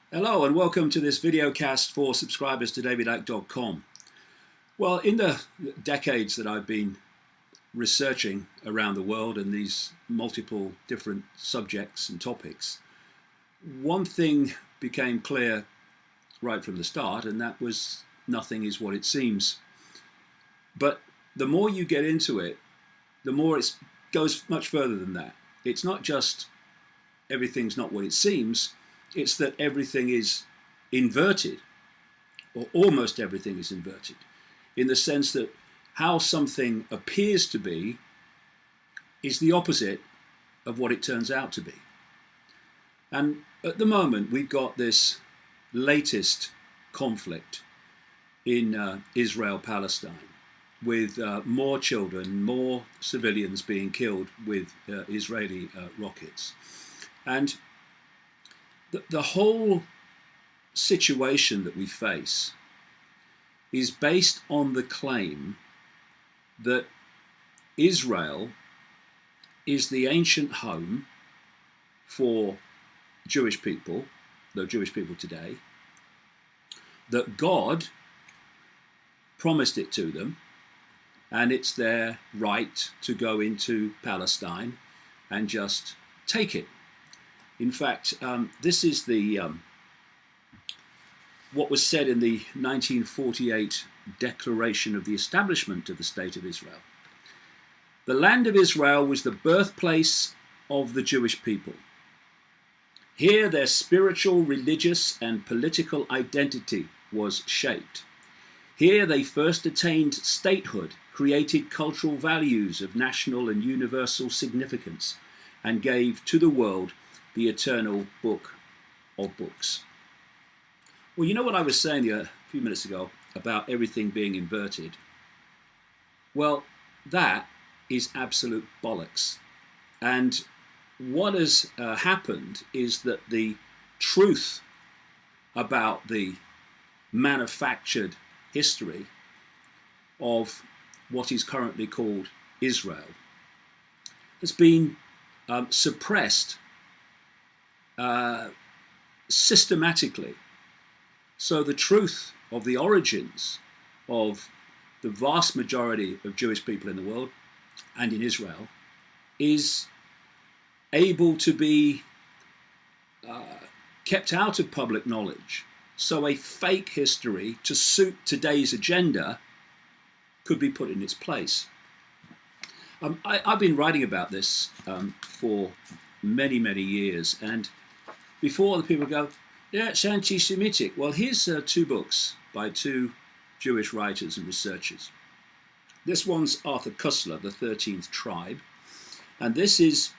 Hello and welcome to this video cast for subscribers to davidicke.com. Well, in the decades that I've been researching around the world and these multiple different subjects and topics, one thing became clear right from the start, and that was nothing is what it seems. But the more you get into it, the more it goes much further than that. It's not just everything's not what it seems, it's that everything is inverted, or almost everything is inverted, in the sense that how something appears to be is the opposite of what it turns out to be. And at the moment, we've got this latest conflict in Israel-Palestine, with more children, more civilians being killed with Israeli rockets. And the whole situation that we face is based on the claim that Israel is the ancient home for Jewish people, the Jewish people today, that God promised it to them, and it's their right to go into Palestine and just take it. In fact, this is the what was said in the 1948 Declaration of the Establishment of the State of Israel. The land of Israel was the birthplace of the Jewish people. Here their spiritual, religious, and political identity was shaped. Here they first attained statehood, created cultural values of national and universal significance, and gave to the world the eternal book of books. Well, you know what I was saying a few minutes ago about everything being inverted? Well, that is absolute bollocks. And what has happened is that the truth about the manufactured history of what is currently called Israel has been suppressed systematically. So the truth of the origins of the vast majority of Jewish people in the world and in Israel is able to be kept out of public knowledge. So a fake history to suit today's agenda could be put in its place. I've been writing about this for many, many years, and before the people go, yeah, it's anti-Semitic. Well, here's two books by two Jewish writers and researchers. This one's Arthur Koestler, The 13th Tribe, and this is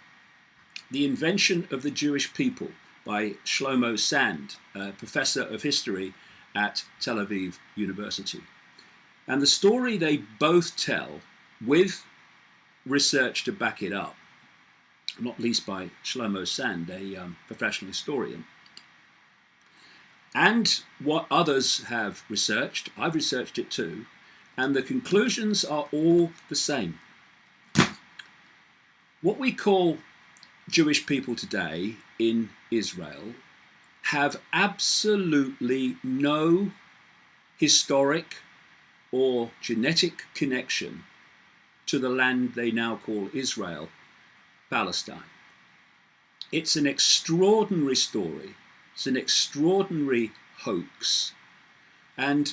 The Invention of the Jewish People by Shlomo Sand, a professor of history at Tel Aviv University. And the story they both tell, with research to back it up, not least by Shlomo Sand, a professional historian, and what others have researched. I've researched it too, and the conclusions are all the same. What we call Jewish people today in Israel have absolutely no historic or genetic connection to the land they now call Israel, Palestine. It's an extraordinary story. It's an extraordinary hoax. And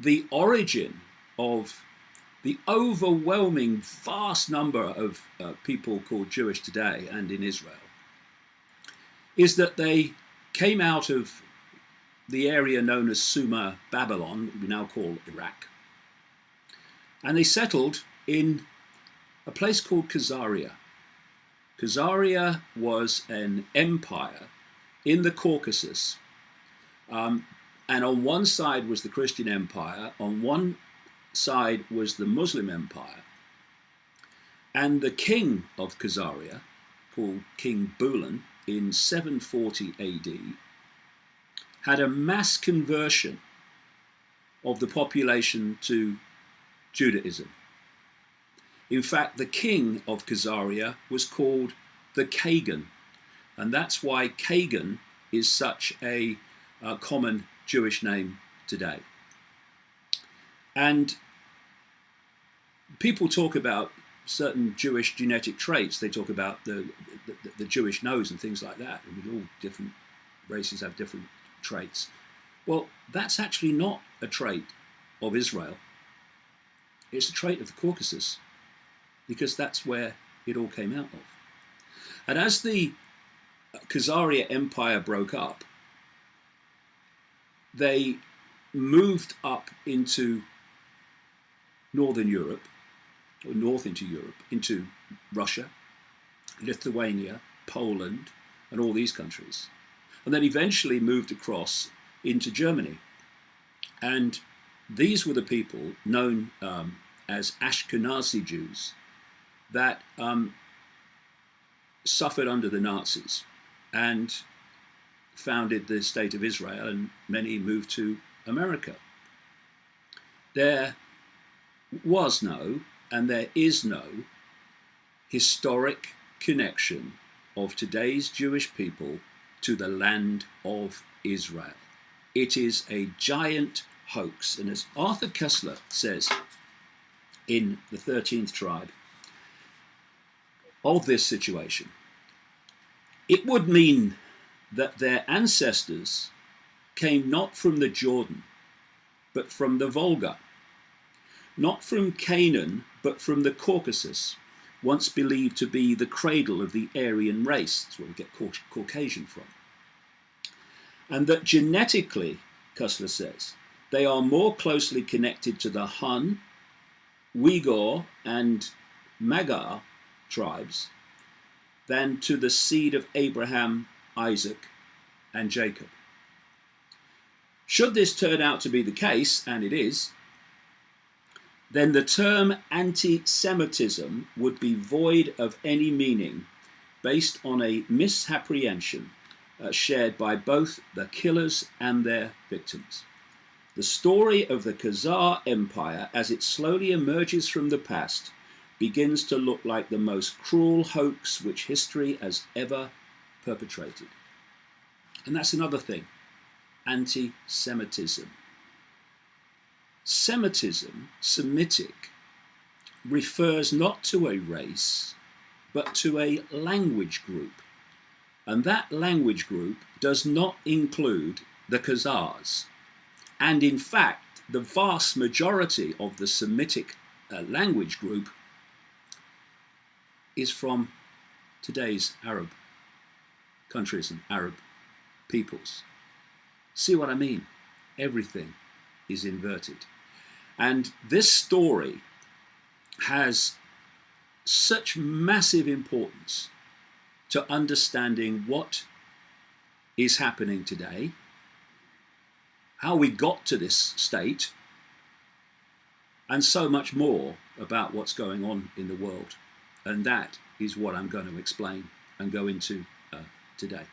the origin of the overwhelming vast number of people called Jewish today and in Israel is that they came out of the area known as Sumer, Babylon, we now call Iraq, and they settled in a place called Khazaria. Khazaria was an empire in the Caucasus, and on one side was the Christian Empire, on one side was the Muslim Empire, and the king of Khazaria, called King Bulan, in 740 AD, had a mass conversion of the population to Judaism. In fact, the king of Khazaria was called the Kagan, and that's why Kagan is such a common Jewish name today. And people talk about certain Jewish genetic traits. They talk about the Jewish nose and things like that. I mean, all different races have different traits. Well, that's actually not a trait of Israel. It's a trait of the Caucasus, because that's where it all came out of. And as the Khazaria Empire broke up, they moved up into northern Europe, or north into Europe, into Russia, Lithuania, Poland, and all these countries. And then eventually moved across into Germany. And these were the people known as Ashkenazi Jews that suffered under the Nazis and founded the state of Israel, and many moved to America. There was no, and there is no, historic connection of today's Jewish people to the land of Israel. It is a giant hoax. And as Arthur Koestler says in The 13th Tribe of this situation, it would mean that their ancestors came not from the Jordan, but from the Volga, not from Canaan, but from the Caucasus, once believed to be the cradle of the Aryan race. That's where we get Caucasian from. And that genetically, Koestler says, they are more closely connected to the Hun, Uyghur, and Magyar tribes than to the seed of Abraham, Isaac, and Jacob. Should this turn out to be the case, and it is, then the term anti-Semitism would be void of any meaning based on a misapprehension shared by both the killers and their victims. The story of the Khazar Empire, as it slowly emerges from the past, begins to look like the most cruel hoax which history has ever perpetrated. And that's another thing, anti-Semitism. Semitism, Semitic, refers not to a race, but to a language group. And that language group does not include the Khazars. And in fact, the vast majority of the Semitic language group is from today's Arab countries and Arab peoples. See what I mean? Everything is inverted. And this story has such massive importance to understanding what is happening today, how we got to this state, and so much more about what's going on in the world. And that is what I'm going to explain and go into today.